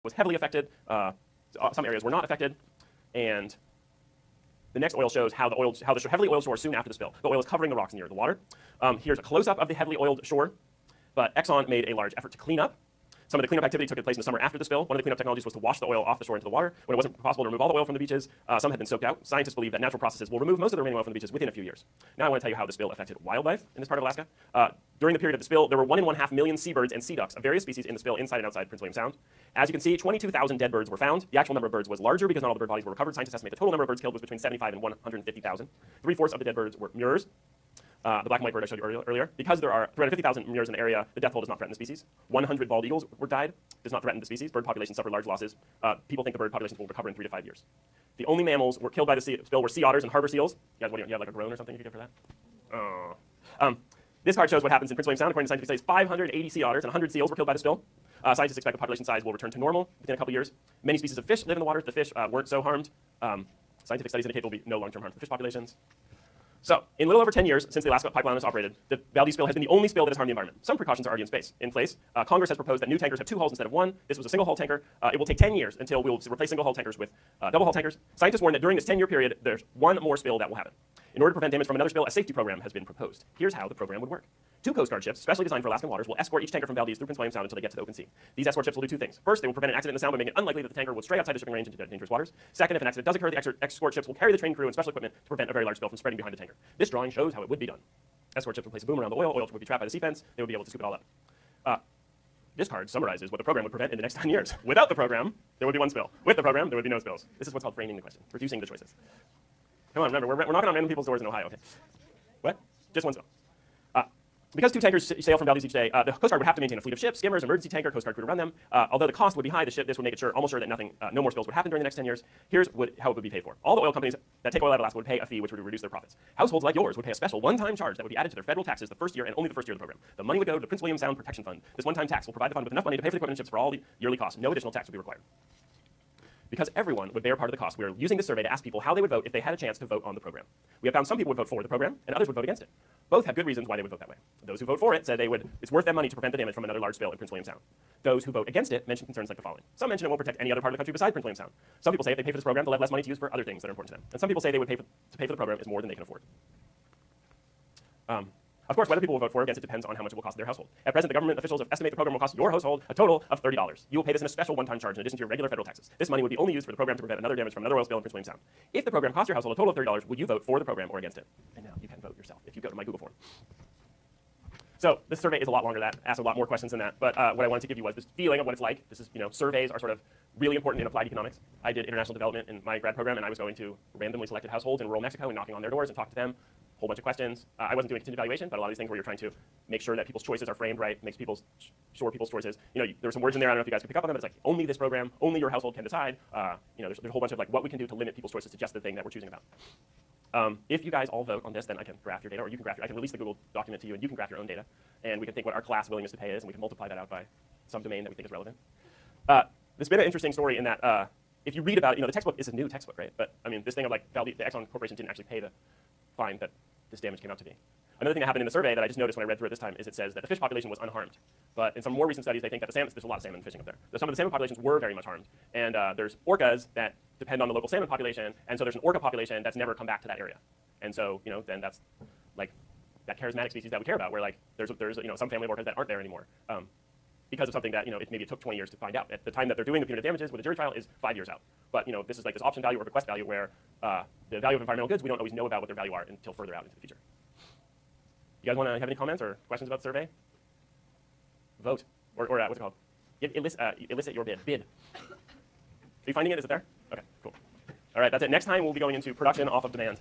was heavily affected. Some areas were not affected. And the next oil shows how the heavily oiled shore soon after the spill. The oil is covering the rocks near the water. Here's a close-up of the heavily oiled shore. But Exxon made a large effort to clean up. Some of the cleanup activity took place in the summer after the spill. One of the cleanup technologies was to wash the oil off the shore into the water. When it wasn't possible to remove all the oil from the beaches, some had been soaked out. Scientists believe that natural processes will remove most of the remaining oil from the beaches within a few years. Now I want to tell you how the spill affected wildlife in this part of Alaska. During the period of the spill, there were 1 1/2 million seabirds and sea ducks of various species in the spill inside and outside Prince William Sound. As you can see, 22,000 dead birds were found. The actual number of birds was larger because not all the bird bodies were recovered. Scientists estimate the total number of birds killed was between 75 and 150,000. 3/4 of the dead birds were murres. The black and white bird I showed you earlier. Because there are 350,000 murres in the area, the death toll does not threaten the species. 100 bald eagles died, does not threaten the species. Bird populations suffered large losses. People think the bird populations will recover in 3 to 5 years. The only mammals were killed by the spill were sea otters and harbor seals. You guys, what do you have, like a groan or something you could get for that? This card shows what happens in Prince William Sound. According to scientific studies, 580 sea otters and 100 seals were killed by the spill. Scientists expect the population size will return to normal within a couple years. Many species of fish live in the water. The fish weren't so harmed. Scientific studies indicate there will be no long-term harm to the fish populations. So, in a little over 10 years since the Alaska pipeline was operated, the Valdez spill has been the only spill that has harmed the environment. Some precautions are already in place. Congress has proposed that new tankers have 2 hulls instead of 1. This was a single-hull tanker. It will take 10 years until we'll replace single-hull tankers with double-hull tankers. Scientists warn that during this 10-year period, there's 1 more spill that will happen. In order to prevent damage from another spill, a safety program has been proposed. Here's how the program would work. 2 Coast Guard ships, specially designed for Alaskan waters, will escort each tanker from Valdez through Prince William Sound until they get to the open sea. These escort ships will do 2 things. First, they will prevent an accident in the sound by making it unlikely that the tanker will stray outside the shipping range into dangerous waters. Second, if an accident does occur, the escort ships will carry the trained crew and special equipment to prevent a very large spill from spreading behind the tanker. This drawing shows how it would be done. Escort ships would place a boom around the oil. Oil would be trapped by the sea fence. They would be able to scoop it all up. This card summarizes what the program would prevent in the next 10 years. Without the program, there would be 1 spill. With the program, there would be no spills. This is what's called framing the question, reducing the choices. Come on, remember, we're knocking on random people's doors in Ohio. Okay. What? Just 1 spill. Because 2 tankers sail from Valdez each day, the Coast Guard would have to maintain a fleet of ships, skimmers, emergency tanker, Coast Guard crew to run them. Although the cost would be high, this would make it almost sure that no more spills would happen during the next 10 years. Here's how it would be paid for. All the oil companies that take oil out of Alaska would pay a fee which would reduce their profits. Households like yours would pay a special one-time charge that would be added to their federal taxes the first year and only the first year of the program. The money would go to the Prince William Sound Protection Fund. This one-time tax will provide the fund with enough money to pay for the equipment and ships for all the yearly costs. No additional tax would be required. Because everyone would bear part of the cost, we are using this survey to ask people how they would vote if they had a chance to vote on the program. We have found some people would vote for the program, and others would vote against it. Both have good reasons why they would vote that way. Those who vote for it said it's worth their money to prevent the damage from another large spill in Prince William Sound. Those who vote against it mention concerns like the following. Some mention it won't protect any other part of the country besides Prince William Sound. Some people say if they pay for this program, they'll have less money to use for other things that are important to them. And some people say to pay for the program is more than they can afford. Of course, whether people will vote for or against it depends on how much it will cost their household. At present, the government officials estimate the program will cost your household a total of $30. You will pay this in a special one-time charge in addition to your regular federal taxes. This money would be only used for the program to prevent another damage from another oil spill in Prince William Sound. If the program costs your household a total of $30, would you vote for the program or against it? And now you can vote yourself if you go to my Google form. So this survey is a lot longer than that, asks a lot more questions than that. But what I wanted to give you was this feeling of what it's like. This is, surveys are sort of really important in applied economics. I did international development in my grad program, and I was going to randomly selected households in rural Mexico and knocking on their doors and talking to them. Whole bunch of questions. I wasn't doing contingent evaluation, but a lot of these things where you're trying to make sure that people's choices are framed right, makes people's choices. There were some words in there. I don't know if you guys could pick up on them, but it's like only this program, only your household can decide. There's a whole bunch of like what we can do to limit people's choices to just the thing that we're choosing about. If you guys all vote on this, then I can graph your data, or you can graph. I can release the Google document to you, and you can graph your own data, and we can think what our class willingness to pay is, and we can multiply that out by some domain that we think is relevant. There's been an interesting story in that if you read about, the textbook is a new textbook, right? But I mean, this thing of like the Exxon Corporation didn't actually pay the fine that this damage came out to be. Another thing that happened in the survey that I just noticed when I read through it this time is it says that the fish population was unharmed. But in some more recent studies, they think that there's a lot of salmon fishing up there. Some of the salmon populations were very much harmed. And there's orcas that depend on the local salmon population, and so there's an orca population that's never come back to that area. And so, then that's like that charismatic species that we care about, where like there's some family of orcas that aren't there anymore. Because of something that, maybe it took 20 years to find out. At the time that they're doing the punitive damages with a jury trial is 5 years out. But, this is like this option value or request value where the value of environmental goods, we don't always know about what their value are until further out into the future. You guys want to have any comments or questions about the survey? Vote. Or what's it called? Elicit your bid. Bid. Are you finding it? Is it there? Okay, cool. All right, that's it. Next time we'll be going into production off of demand.